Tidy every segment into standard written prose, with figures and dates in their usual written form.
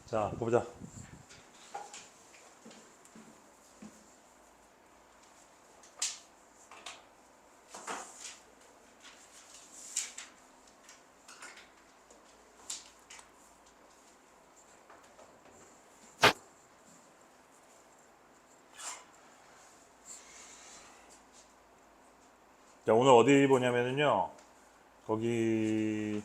자, 보자. 자, 오늘 어디 보냐면요. 거기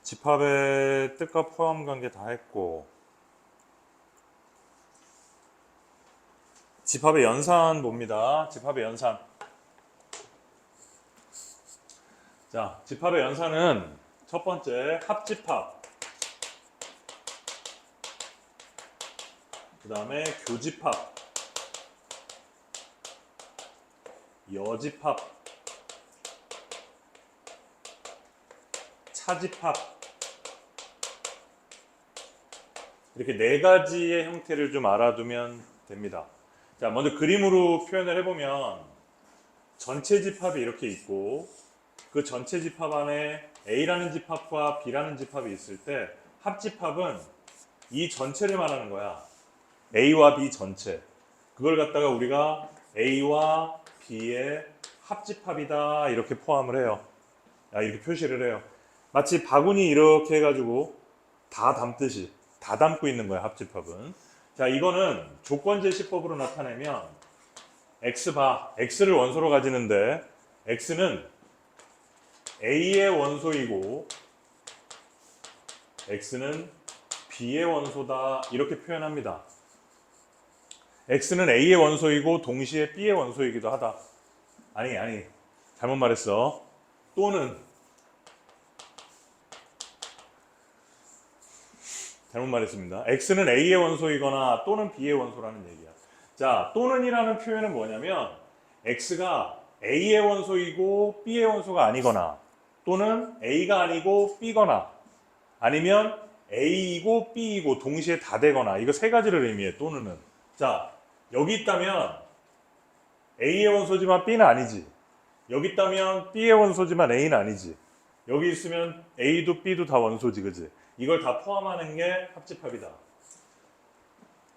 집합의 뜻과 포함 관계 다 했고 집합의 연산 봅니다. 집합의 연산. 자, 집합의 연산은 첫 번째 합집합, 그 다음에 교집합, 여집합, 차집합, 이렇게 네 가지의 형태를 좀 알아두면 됩니다. 자, 먼저 그림으로 표현을 해보면 전체 집합이 이렇게 있고 그 전체 집합 안에 A라는 집합과 B라는 집합이 있을 때 합집합은 이 전체를 말하는 거야. A와 B 전체. 그걸 갖다가 우리가 A와 B의 합집합이다 이렇게 포함을 해요. 이렇게 표시를 해요. 마치 바구니 이렇게 해가지고 다 담듯이 다 담고 있는 거야, 합집합은. 자, 이거는 조건제시법으로 나타내면 X바, X를 원소로 가지는데 X는 A의 원소이고 X는 B의 원소다 이렇게 표현합니다. X는 A의 원소이고 동시에 B의 원소이기도 하다. 아니 잘못 말했어. 또는 잘못 말했습니다. X는 A의 원소이거나 또는 B의 원소라는 얘기야. 자, 또는이라는 표현은 뭐냐면 X가 A의 원소이고 B의 원소가 아니거나 또는 A가 아니고 B거나 아니면 A이고 B이고 동시에 다 되거나 이거 세 가지를 의미해, 또는은. 자, 여기 있다면 A의 원소지만 B는 아니지. 여기 있다면 B의 원소지만 A는 아니지. 여기 있으면 A도 B도 다 원소지, 그지? 이걸 다 포함하는 게 합집합이다.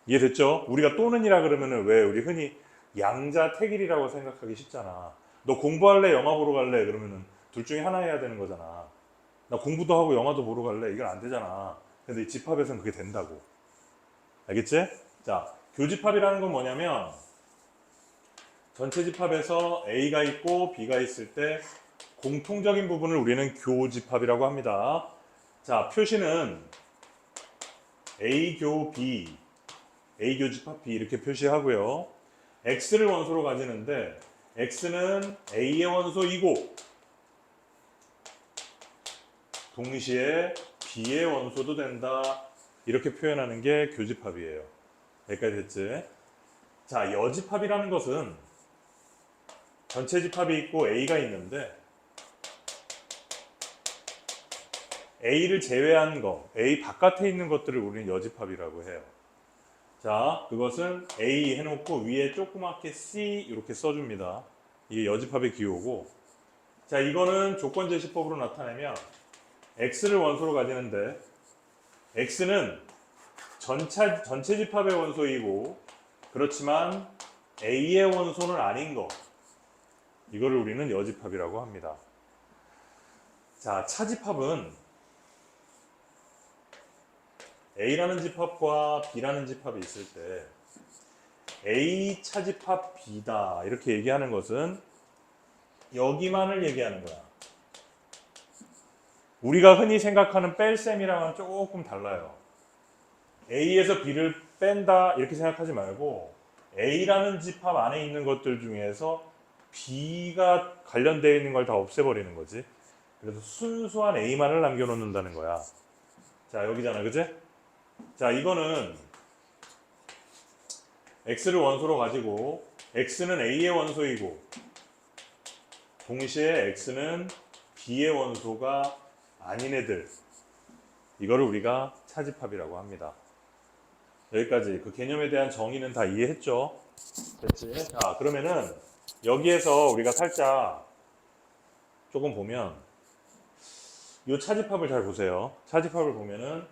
이해됐죠? 우리가 또는이라 그러면은 왜 우리 흔히 양자택일이라고 생각하기 쉽잖아. 너 공부할래? 영화 보러 갈래? 그러면은 둘 중에 하나 해야 되는 거잖아. 나 공부도 하고 영화도 보러 갈래? 이건 안 되잖아. 근데 이 집합에서는 그게 된다고. 알겠지? 자, 교집합이라는 건 뭐냐면 전체 집합에서 A가 있고 B가 있을 때 공통적인 부분을 우리는 교집합이라고 합니다. 자, 표시는 A교 B, A교집합 B 이렇게 표시하고요. X를 원소로 가지는데 X는 A의 원소이고 동시에 B의 원소도 된다. 이렇게 표현하는 게 교집합이에요. 여기까지 됐지? 자, 여집합이라는 것은 전체 집합이 있고 A가 있는데 A를 제외한 거, A 바깥에 있는 것들을 우리는 여집합이라고 해요. 자, 그것은 A 해놓고 위에 조그맣게 C 이렇게 써줍니다. 이게 여집합의 기호고, 자, 이거는 조건제시법으로 나타내면 X를 원소로 가지는데 X는 전체 집합의 원소이고 그렇지만 A의 원소는 아닌 거, 이거를 우리는 여집합이라고 합니다. 자, 차집합은 A라는 집합과 B라는 집합이 있을 때 A 차집합 B다 이렇게 얘기하는 것은 여기만을 얘기하는 거야. 우리가 흔히 생각하는 뺄셈이랑은 조금 달라요. A에서 B를 뺀다 이렇게 생각하지 말고 A라는 집합 안에 있는 것들 중에서 B가 관련되어 있는 걸 다 없애버리는 거지. 그래서 순수한 A만을 남겨놓는다는 거야. 자, 여기잖아, 그치? 자, 이거는 X를 원소로 가지고 X는 A의 원소이고 동시에 X는 B의 원소가 아닌 애들, 이거를 우리가 차집합이라고 합니다. 여기까지 그 개념에 대한 정의는 다 이해했죠? 됐지? 자, 그러면은 여기에서 우리가 살짝 조금 보면 이 차집합을 잘 보세요. 차집합을 보면은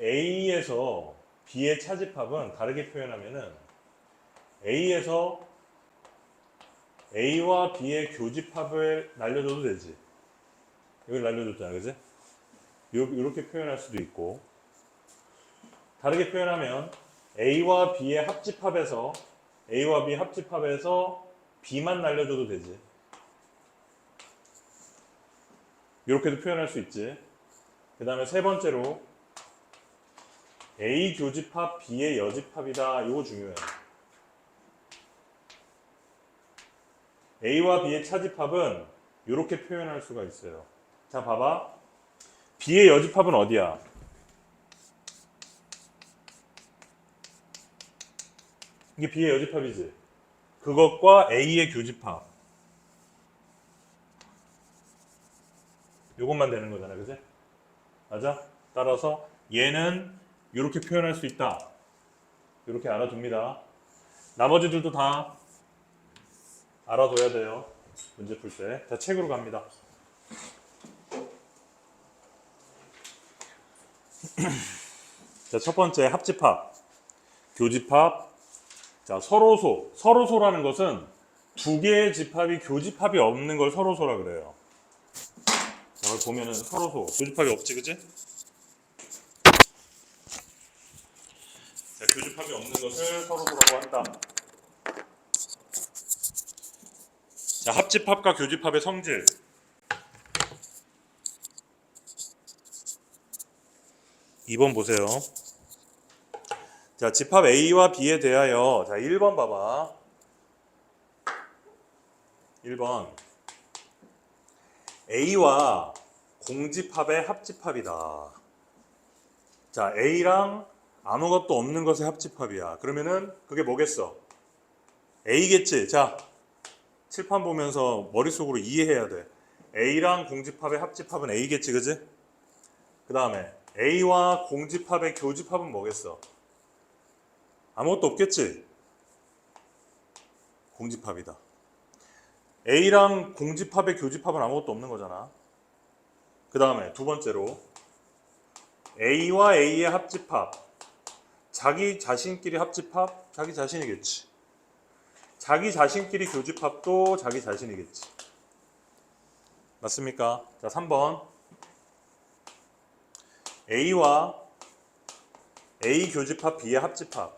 A에서 B의 차집합은 다르게 표현하면은 A에서 A와 B의 교집합을 날려줘도 되지. 이걸 날려줬잖아, 그지? 이렇게 표현할 수도 있고, 다르게 표현하면 A와 B의 합집합에서 A와 B 합집합에서 B만 날려줘도 되지. 이렇게도 표현할 수 있지. 그 다음에 세 번째로 A 교집합 B의 여집합이다. 이거 중요해. A와 B의 차집합은 이렇게 표현할 수가 있어요. 자, 봐봐. B의 여집합은 어디야? 이게 B의 여집합이지. 그것과 A의 교집합. 이것만 되는 거잖아, 그지? 맞아? 따라서 얘는 이렇게 표현할 수 있다. 이렇게 알아둡니다. 나머지들도 다 알아둬야 돼요. 문제 풀 때. 자, 책으로 갑니다. 자, 첫 번째 합집합, 교집합. 자, 서로소. 서로소라는 것은 두 개의 집합이 교집합이 없는 걸 서로소라 그래요. 자, 여기 보면은 서로소. 교집합이 없지, 그지? 자, 교집합이 없는 것을 서로소라고 한다. 자, 합집합과 교집합의 성질. (2번) 보세요. 자, 집합 A와 B에 대하여, 자, 1번 봐봐. 1번. A와 공집합의 합집합이다. 자, A랑 아무것도 없는 것의 합집합이야. 그러면은 그게 뭐겠어? A겠지? 자, 칠판 보면서 머릿속으로 이해해야 돼. A랑 공집합의 합집합은 A겠지, 그지? 그 다음에 A와 공집합의 교집합은 뭐겠어? 아무것도 없겠지? 공집합이다. A랑 공집합의 교집합은 아무것도 없는 거잖아. 그 다음에 두 번째로 A와 A의 합집합. 자기 자신끼리 합집합? 자기 자신이겠지. 자기 자신끼리 교집합도 자기 자신이겠지. 맞습니까? 자, 3번. A와 A 교집합 B의 합집합.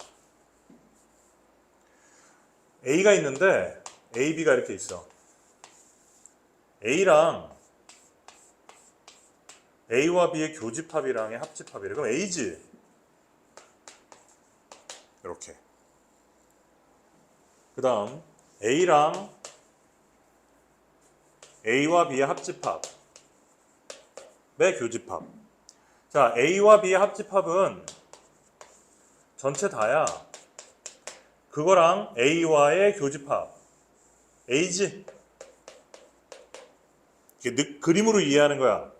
A가 있는데 A, B가 이렇게 있어. A랑 A와 B의 교집합이랑의 합집합이래. 그럼 A지? 이렇게. 그 다음 A랑 A와 B의 합집합의 교집합. 자, A와 B의 합집합은 전체 다야. 그거랑 A와의 교집합. A지? 이게 그림으로 이해하는 거야.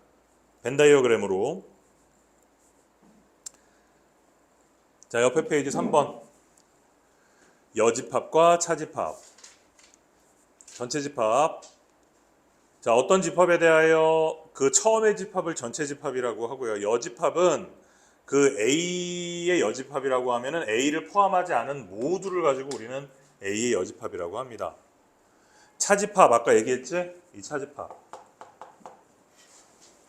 벤다이어그램으로. 자, 옆에 페이지 3번. 여집합과 차집합. 전체 집합. 자, 어떤 집합에 대하여 그 처음의 집합을 전체 집합이라고 하고요. 여집합은 그 A의 여집합이라고 하면은 A를 포함하지 않은 모두를 가지고 우리는 A의 여집합이라고 합니다. 차집합 아까 얘기했지? 이 차집합.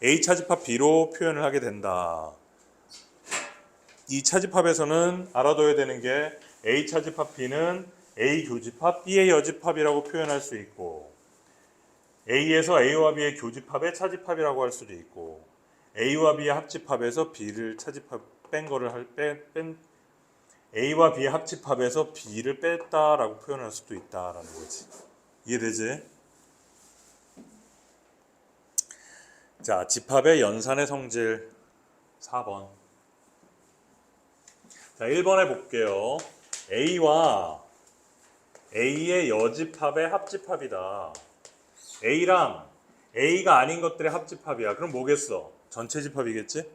A 차집합 B로 표현을 하게 된다. 이 차집합에서는 알아둬야 되는 게 A 차집합 B는 A 교집합 B의 여집합이라고 표현할 수 있고, A에서 A와 B의 교집합의 차집합이라고 할 수도 있고, A와 B의 합집합에서 B를 차집합 A와 B의 합집합에서 B를 뺐다라고 표현할 수도 있다라는 거지. 이해되지? 자, 집합의 연산의 성질 4번. 자, 1번에 볼게요. A와 A의 여집합의 합집합이다. A랑 A가 아닌 것들의 합집합이야. 그럼 뭐겠어? 전체 집합이겠지?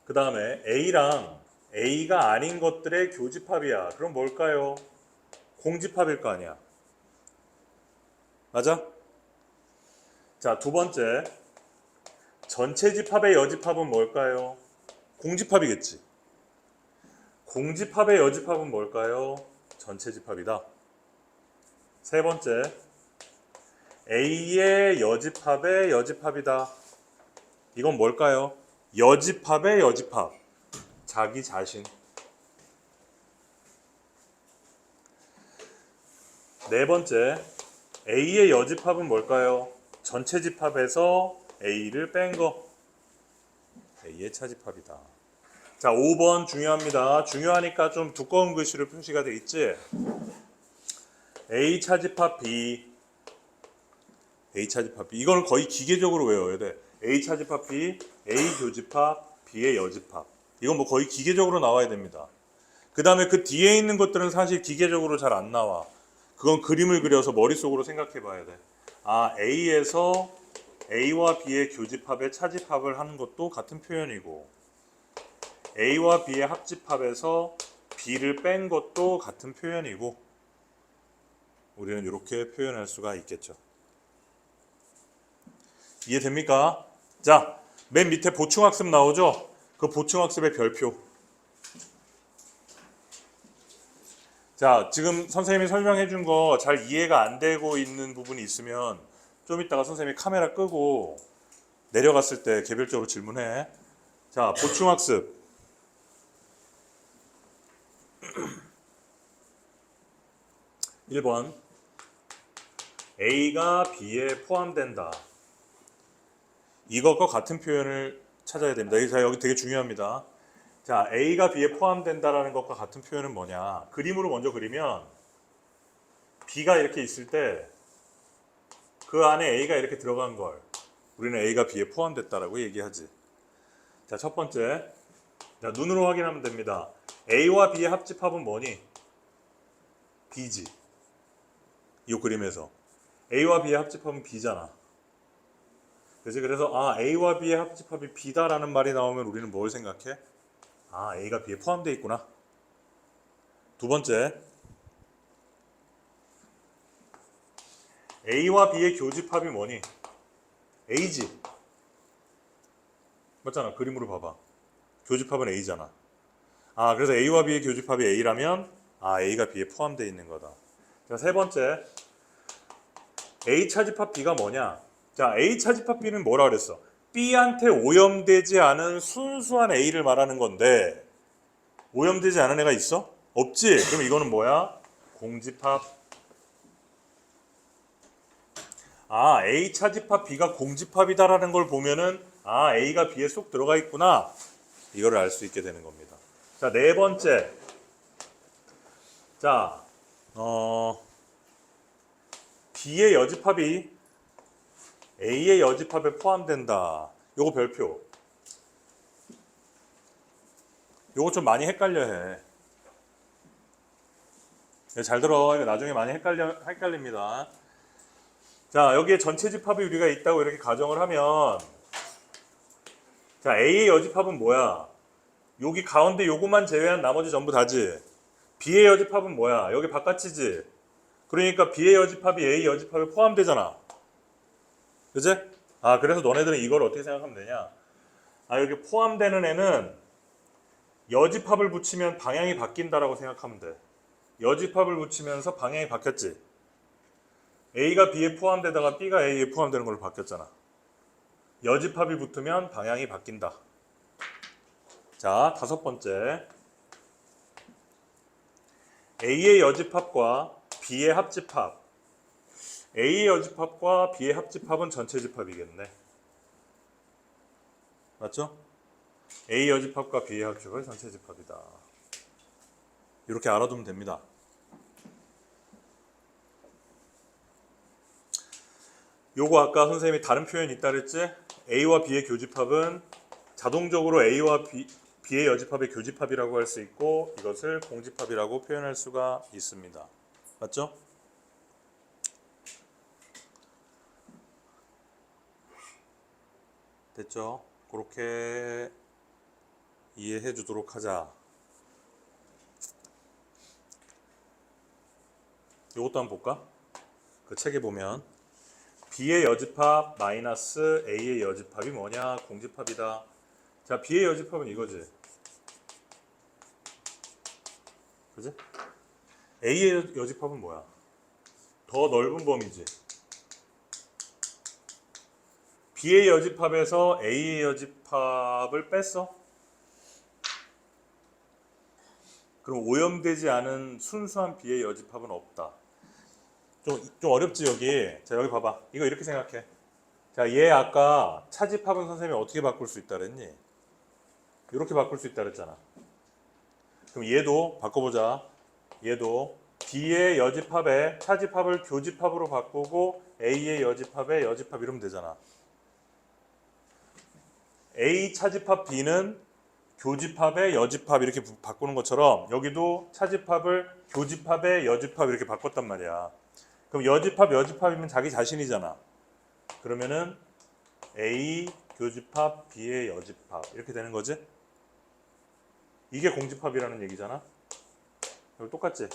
그 그 다음에 A랑 A가 아닌 것들의 교집합이야. 그럼 뭘까요? 공집합일 거 아니야. 맞아? 자, 두 번째. 전체 집합의 여집합은 뭘까요? 공집합이겠지. 공집합의 여집합은 뭘까요? 전체 집합이다. 세 번째. A의 여집합의 여집합이다. 이건 뭘까요? 여집합의 여집합. 자기 자신. 네 번째. A의 여집합은 뭘까요? 전체 집합에서 A를 뺀 거. A의 차집합이다. 자, 5번 중요합니다. 중요하니까 좀 두꺼운 글씨로 표시가 돼 있지? A 차집합 B. A 차집합 B. 이걸 거의 기계적으로 외워야 돼. A 차집합 B, A 교집합, B의 여집합. 이건 뭐 거의 기계적으로 나와야 됩니다. 그 다음에 그 뒤에 있는 것들은 사실 기계적으로 잘 안 나와. 그건 그림을 그려서 머릿속으로 생각해 봐야 돼. 아, A에서 A와 B의 교집합의 차집합을 하는 것도 같은 표현이고, A와 B의 합집합에서 B를 뺀 것도 같은 표현이고, 우리는 이렇게 표현할 수가 있겠죠. 이해됩니까? 자, 맨 밑에 보충학습 나오죠? 그 보충학습의 별표. 자, 지금 선생님이 설명해 준 거 잘 이해가 안 되고 있는 부분이 있으면 좀 이따가 선생님이 카메라 끄고 내려갔을 때 개별적으로 질문해. 자, 보충학습. 1번. A가 B에 포함된다. 이것과 같은 표현을 찾아야 됩니다. 자, 여기 되게 중요합니다. 자, A가 B에 포함된다라는 것과 같은 표현은 뭐냐? 그림으로 먼저 그리면 B가 이렇게 있을 때 그 안에 A가 이렇게 들어간 걸 우리는 A가 B에 포함됐다라고 얘기하지. 자, 첫 번째. 자, 눈으로 확인하면 됩니다. A와 B의 합집합은 뭐니? B지. 이 그림에서. A와 B의 합집합은 B잖아. 그래서 아, A와 B의 합집합이 B다라는 말이 나오면 우리는 뭘 생각해? 아, A가 B에 포함되어 있구나. 두 번째. A와 B의 교집합이 뭐니? A지. 맞잖아. 그림으로 봐봐. 교집합은 A잖아. 아, 그래서 A와 B의 교집합이 A라면 아, A가 B에 포함되어 있는 거다. 자, 세 번째. A 차집합 B가 뭐냐? 자, A 차집합 B는 뭐라 그랬어? B한테 오염되지 않은 순수한 A를 말하는 건데 오염되지 않은 애가 있어? 없지? 그럼 이거는 뭐야? 공집합. 아, A 차집합 B가 공집합이다라는 걸 보면은 아, A가 B에 쏙 들어가 있구나. 이거를 알 수 있게 되는 겁니다. 자, 네 번째. 자, B의 여집합이 A의 여집합에 포함된다. 요거 별표. 요거 좀 많이 헷갈려 해. 잘 들어. 이거 나중에 많이 헷갈립니다. 자, 여기에 전체 집합이 우리가 있다고 이렇게 가정을 하면 자, A의 여집합은 뭐야? 여기 가운데 요거만 제외한 나머지 전부 다지. B의 여집합은 뭐야? 여기 바깥이지. 그러니까 B의 여집합이 A 여집합에 포함되잖아. 그지? 아, 그래서 너네들은 이걸 어떻게 생각하면 되냐? 아, 여기 포함되는 애는 여집합을 붙이면 방향이 바뀐다라고 생각하면 돼. 여집합을 붙이면서 방향이 바뀌었지. A가 B에 포함되다가 B가 A에 포함되는 걸로 바뀌었잖아. 여집합이 붙으면 방향이 바뀐다. 자, 다섯 번째. A의 여집합과 B의 합집합. A의 여집합과 B의 합집합은 전체 집합이겠네. 맞죠? A 여집합과 B의 합집합은 전체 집합이다. 이렇게 알아두면 됩니다. 요거 아까 선생님이 다른 표현이 있다 그랬지? A와 B의 교집합은 자동적으로 A와 B의 여집합의 교집합이라고 할 수 있고 이것을 공집합이라고 표현할 수가 있습니다. 맞죠? 됐죠? 그렇게 이해해 주도록 하자. 이것도 한번 볼까? 그 책에 보면 B의 여집합 마이너스 A의 여집합이 뭐냐? 공집합이다. 자, B의 여집합은 이거지. 그지? A의 여집합은 뭐야? 더 넓은 범위지. B의 여집합에서 A의 여집합을 뺐어? 그럼 오염되지 않은 순수한 B의 여집합은 없다. 좀 어렵지 여기. 자, 여기 봐봐. 이거 이렇게 생각해. 자, 얘 아까 차집합은 선생님이 어떻게 바꿀 수 있다 그랬니? 이렇게 바꿀 수 있다 그랬잖아. 그럼 얘도 바꿔보자. 얘도 B의 여집합에 차집합을 교집합으로 바꾸고 A의 여집합에 여집합 이러면 되잖아. A 차집합 B는 교집합에 여집합 이렇게 바꾸는 것처럼 여기도 차집합을 교집합에 여집합 이렇게 바꿨단 말이야. 그럼 여집합 여집합이면 자기 자신이잖아. 그러면은 A 교집합 B의 여집합 이렇게 되는 거지. 이게 공집합이라는 얘기잖아. 여기 똑같지?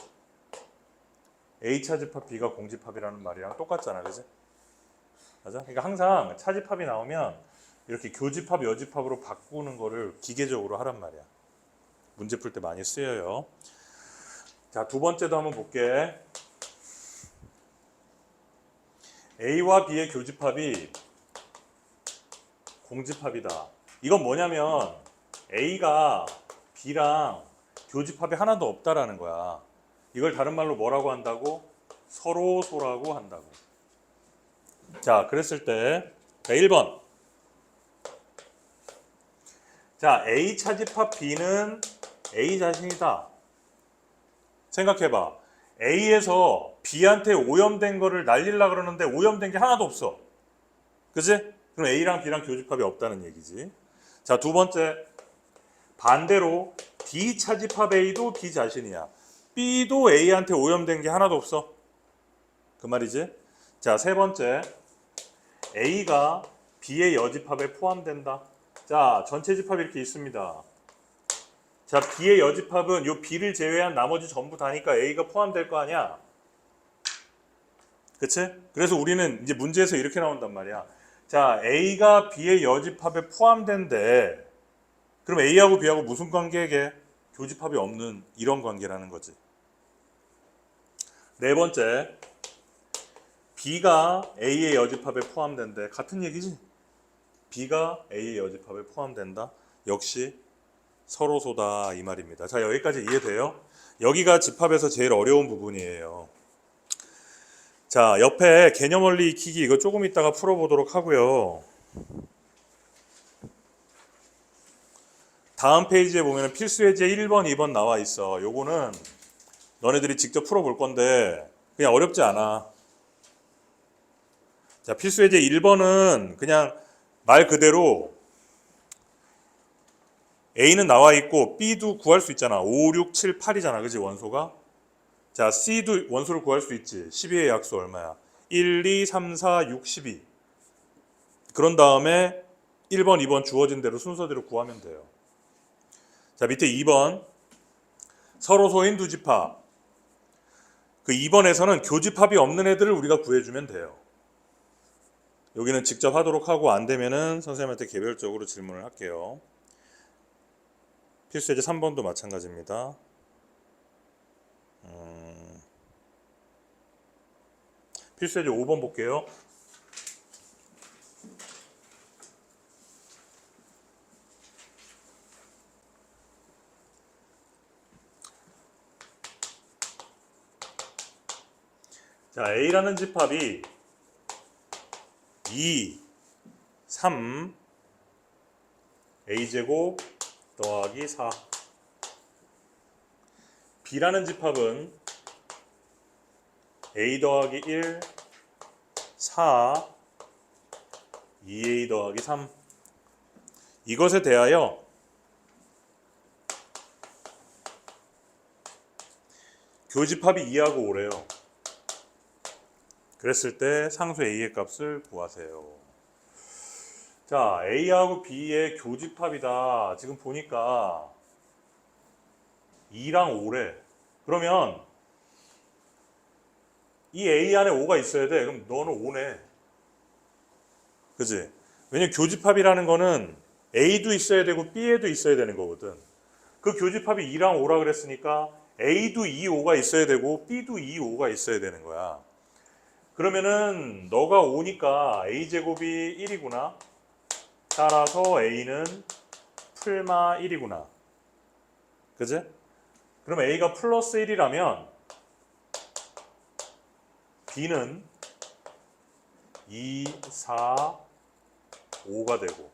A 차집합 B가 공집합이라는 말이랑 똑같잖아, 그지? 맞아? 그러니까 항상 차집합이 나오면 이렇게 교집합 여집합으로 바꾸는 거를 기계적으로 하란 말이야. 문제 풀 때 많이 쓰여요. 자, 두 번째도 한번 볼게. A와 B의 교집합이 공집합이다. 이건 뭐냐면 A가 B랑 교집합이 하나도 없다라는 거야. 이걸 다른 말로 뭐라고 한다고? 서로소라고 한다고. 자, 그랬을 때 1번. 자, A 차집합 B는 A 자신이다. 생각해봐. A에서 B한테 오염된 거를 날리려고 그러는데 오염된 게 하나도 없어. 그지? 그럼 A랑 B랑 교집합이 없다는 얘기지. 자, 두 번째. 반대로 D 차집합 A도 B 자신이야. B도 A한테 오염된 게 하나도 없어. 그 말이지. 자, 세 번째. A가 B의 여집합에 포함된다. 자, 전체 집합이 이렇게 있습니다. 자, B의 여집합은 요 B를 제외한 나머지 전부 다니까 A가 포함될 거 아니야. 그치? 그래서 우리는 이제 문제에서 이렇게 나온단 말이야. 자, A가 B의 여집합에 포함된데 그럼 A하고 B하고 무슨 관계게? 교집합이 없는 이런 관계라는 거지. 네 번째, B가 A의 여집합에 포함된대. 같은 얘기지? B가 A의 여집합에 포함된다. 역시 서로소다 이 말입니다. 자, 여기까지 이해돼요? 여기가 집합에서 제일 어려운 부분이에요. 자, 옆에 개념 원리 익히기 이거 조금 이따가 풀어보도록 하고요. 다음 페이지에 보면 필수 예제 1번, 2번 나와 있어. 요거는 너네들이 직접 풀어볼 건데 그냥 어렵지 않아. 자, 필수 예제 1번은 그냥 말 그대로 A는 나와 있고 B도 구할 수 있잖아. 5, 6, 7, 8이잖아. 그지 원소가? 자, C도 원소를 구할 수 있지. 12의 약수 얼마야? 1, 2, 3, 4, 6, 12. 그런 다음에 1번, 2번 주어진 대로 순서대로 구하면 돼요. 자, 밑에 2번. 서로소인 두 집합. 그 2번에서는 교집합이 없는 애들을 우리가 구해주면 돼요. 여기는 직접 하도록 하고 안 되면은 선생님한테 개별적으로 질문을 할게요. 필수 예제 3번도 마찬가지입니다. 필수 예제 5번 볼게요. 자, A라는 집합이 2, 3, A제곱 더하기 4. B라는 집합은 A 더하기 1, 4, 2A 더하기 3. 이것에 대하여 교집합이 2하고 5래요. 그랬을 때 상수 A의 값을 구하세요. 자, A하고 B의 교집합이다. 지금 보니까 2랑 5래. 그러면 이 A 안에 5가 있어야 돼. 그럼 너는 5네. 그지? 왜냐면 교집합이라는 거는 A도 있어야 되고 B에도 있어야 되는 거거든. 그 교집합이 2랑 5라 그랬으니까 A도 2, 5가 있어야 되고 B도 2, 5가 있어야 되는 거야. 그러면은 너가 5니까 A제곱이 1이구나. 따라서 A는 풀마 1이구나. 그지? 그럼 A가 플러스 1이라면 B는 2, 4, 5가 되고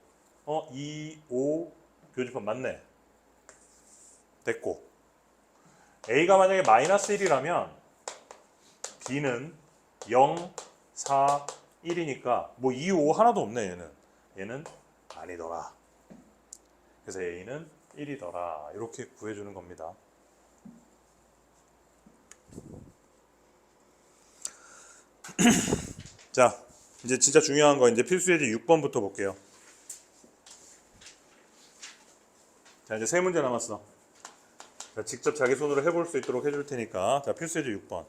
2, 5 교집합 맞네. 됐고 A가 만약에 마이너스 1이라면 B는 0, 4, 1이니까 뭐 2, 5 하나도 없네 얘는 아니더라. 그래서 A는 1이더라. 이렇게 구해주는 겁니다. 자, 이제 진짜 중요한 거 이제 필수 예제 6번부터 볼게요. 자, 이제 세 문제 남았어. 자, 직접 자기 손으로 해볼 수 있도록 해줄 테니까. 자, 필수 예제 6번.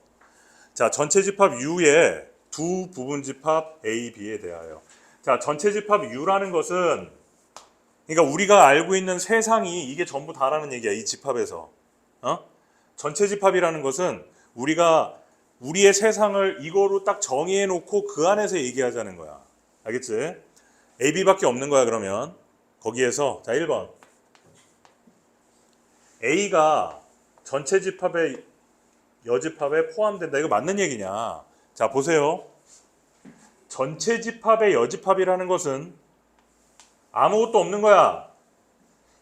자, 전체 집합 U의 두 부분 집합 A, B에 대하여. 자, 전체 집합 U라는 것은 그러니까 우리가 알고 있는 세상이 이게 전부 다라는 얘기야. 이 집합에서. 전체 집합이라는 것은 우리가 우리의 세상을 이거로 딱 정의해 놓고 그 안에서 얘기하자는 거야. 알겠지? A, B밖에 없는 거야, 그러면. 거기에서 자, 1번. A가 전체 집합의 여집합에 포함된다. 이거 맞는 얘기냐? 자, 보세요. 전체 집합의 여집합이라는 것은 아무것도 없는 거야.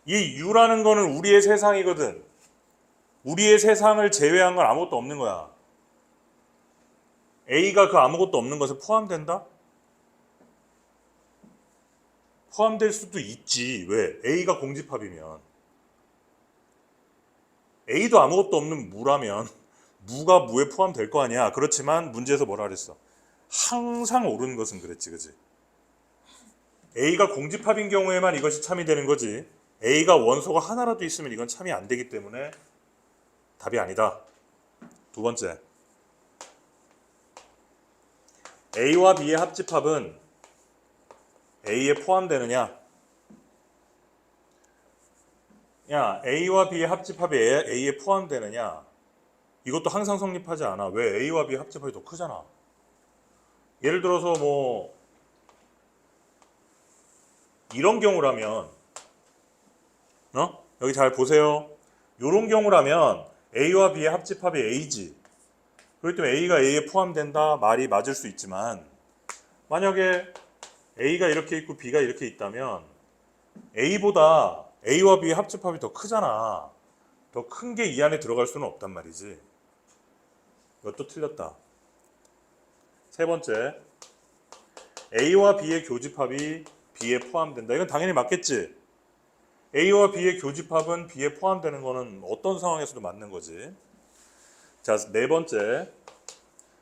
이 U라는 거는 우리의 세상이거든. 우리의 세상을 제외한 건 아무것도 없는 거야. A가 그 아무것도 없는 것에 포함된다? 포함될 수도 있지. 왜? A가 공집합이면. A도 아무것도 없는 무라면 무가 무에 포함될 거 아니야. 그렇지만 문제에서 뭐라 그랬어? 항상 옳은 것은 그랬지, 그지? A가 공집합인 경우에만 이것이 참이 되는 거지. A가 원소가 하나라도 있으면 이건 참이 안 되기 때문에 답이 아니다. 두 번째. A와 B의 합집합은 A에 포함되느냐? 야, A와 B의 합집합이 A에 포함되느냐? 이것도 항상 성립하지 않아. 왜? A와 B의 합집합이 더 크잖아. 예를 들어서 뭐 이런 경우라면 여기 잘 보세요. 이런 경우라면 A와 B의 합집합이 A지. 그렇기 때문에 A가 A에 포함된다 말이 맞을 수 있지만 만약에 A가 이렇게 있고 B가 이렇게 있다면 A보다 A와 B의 합집합이 더 크잖아. 더 큰 게 이 안에 들어갈 수는 없단 말이지. 이것도 틀렸다. 세 번째, A와 B의 교집합이 B에 포함된다. 이건 당연히 맞겠지. A와 B의 교집합은 B에 포함되는 거는 어떤 상황에서도 맞는 거지. 자, 네 번째,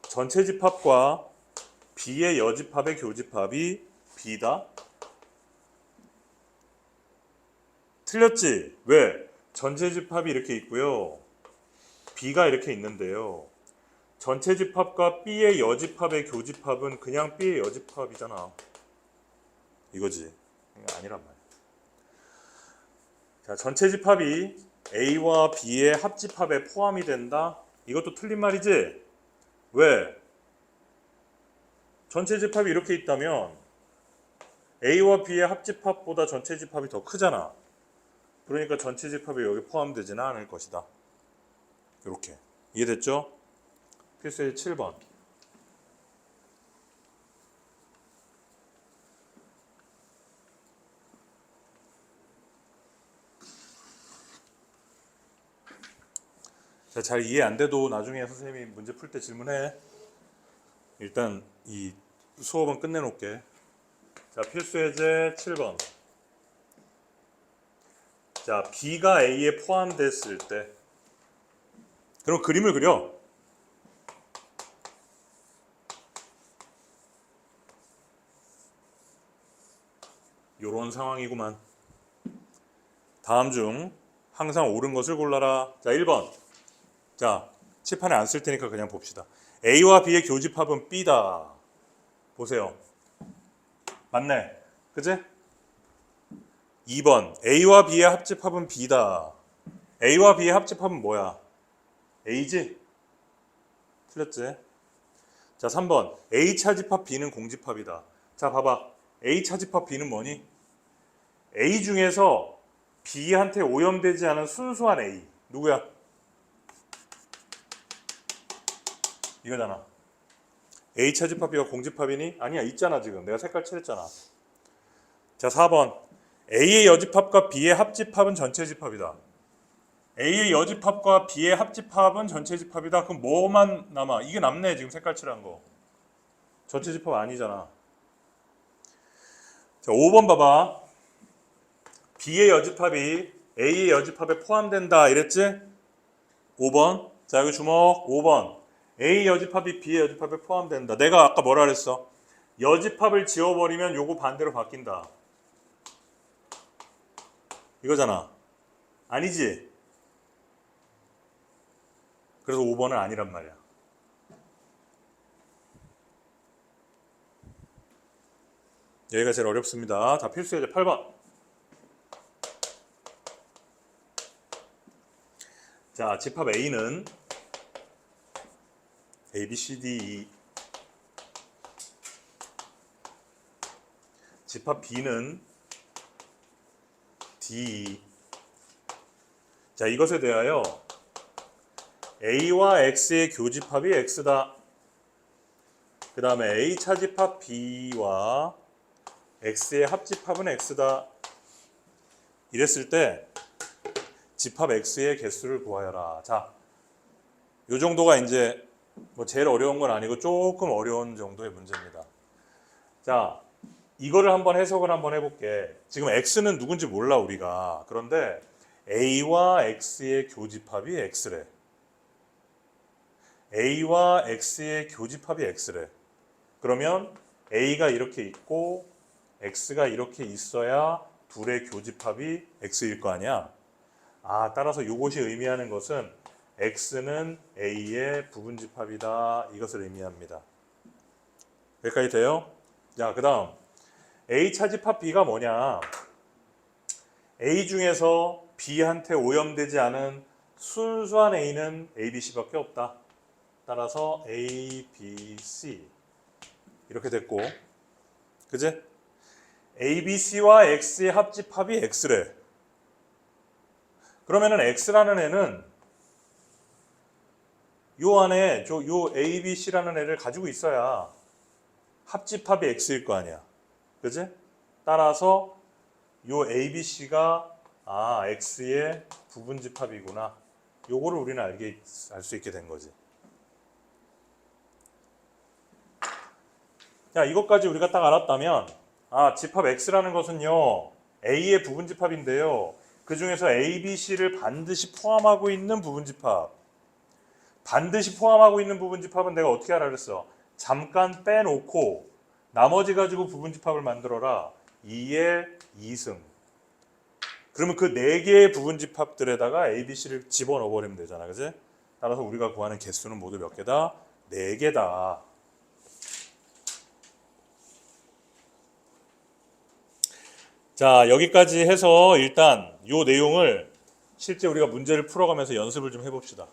전체 집합과 B의 여집합의 교집합이 B다. 틀렸지? 왜? 전체 집합이 이렇게 있고요. B가 이렇게 있는데요. 전체 집합과 B의 여집합의 교집합은 그냥 B의 여집합이잖아. 이거지. 아니란 말이야. 자, 전체 집합이 A와 B의 합집합에 포함이 된다? 이것도 틀린 말이지? 왜? 전체 집합이 이렇게 있다면 A와 B의 합집합보다 전체 집합이 더 크잖아. 그러니까 전체 집합이 여기 포함되지는 않을 것이다. 이렇게. 이해됐죠? 필수의 7번. 자, 잘 이해 안 돼도 나중에 선생님이 문제 풀 때 질문해. 일단 이 수업은 끝내놓을게. 자, 필수예제 7번. 자, B가 A에 포함됐을 때 그럼 그림을 그려. 요런 상황이구만. 다음 중 항상 옳은 것을 골라라. 자, 1번. 자, 칠판에 안 쓸 테니까 그냥 봅시다. A와 B의 교집합은 B다. 보세요. 맞네. 그지? 2번. A와 B의 합집합은 B다. A와 B의 합집합은 뭐야? A지? 틀렸지? 자, 3번. A 차집합 B는 공집합이다. 자, 봐봐. A 차집합 B는 뭐니? A 중에서 B한테 오염되지 않은 순수한 A. 누구야? 이거잖아. A 차집합 B가 공집합이니? 아니야, 있잖아 지금. 내가 색깔 칠했잖아. 자, 4번. A의 여집합과 B의 합집합은 전체 집합이다. A의 여집합과 B의 합집합은 전체 집합이다. 그럼 뭐만 남아? 이게 남네, 지금 색깔 칠한 거. 전체 집합 아니잖아. 자, 5번 봐봐. B의 여집합이 A의 여집합에 포함된다 이랬지? 5번. 자, 여기 주목. 5번. A 여집합이 B의 여집합에 포함된다. 내가 아까 뭐라 그랬어? 여집합을 지워버리면 요거 반대로 바뀐다. 이거잖아. 아니지? 그래서 5번은 아니란 말이야. 여기가 제일 어렵습니다. 다 필수예제 8번. 자, 집합 A는 A, B, C, D, E. 집합 B는 D, E. 자, 이것에 대하여 A와 X의 교집합이 X다. 그 다음에 A 차집합 B와 X의 합집합은 X다. 이랬을 때 집합 X의 개수를 구하여라. 자, 요 정도가 이제 뭐 제일 어려운 건 아니고 조금 어려운 정도의 문제입니다. 자, 이거를 한번 해석을 한번 해볼게. 지금 X는 누군지 몰라 우리가. 그런데 A와 X의 교집합이 X래. A와 X의 교집합이 X래. 그러면 A가 이렇게 있고 X가 이렇게 있어야 둘의 교집합이 X일 거 아니야. 아, 따라서 이것이 의미하는 것은 X는 A의 부분집합이다. 이것을 의미합니다. 여기까지 돼요? 자, 그 다음 A 차집합 B가 뭐냐? A 중에서 B한테 오염되지 않은 순수한 A는 A, B, C밖에 없다. 따라서 A, B, C 이렇게 됐고, 그지? A, B, C와 X의 합집합이 X래. 그러면은 X라는 애는 요 안에 요 A, B, C라는 애를 가지고 있어야 합집합이 X일 거 아니야. 그지? 따라서 요 A, B, C가 X의 부분집합이구나. 요거를 우리는 알 수 있게 된 거지. 자, 이것까지 우리가 딱 알았다면 집합 X라는 것은요 A의 부분집합인데요. 그 중에서 A, B, C를 반드시 포함하고 있는 부분집합. 반드시 포함하고 있는 부분집합은 내가 어떻게 하라 그랬어? 잠깐 빼놓고 나머지 가지고 부분집합을 만들어라. 2의 2승. 그러면 그 4개의 부분집합들에다가 A, B, C를 집어넣어 버리면 되잖아. 그지? 따라서 우리가 구하는 개수는 모두 몇 개다? 4개다. 자, 여기까지 해서 일단 이 내용을 실제 우리가 문제를 풀어가면서 연습을 좀 해봅시다.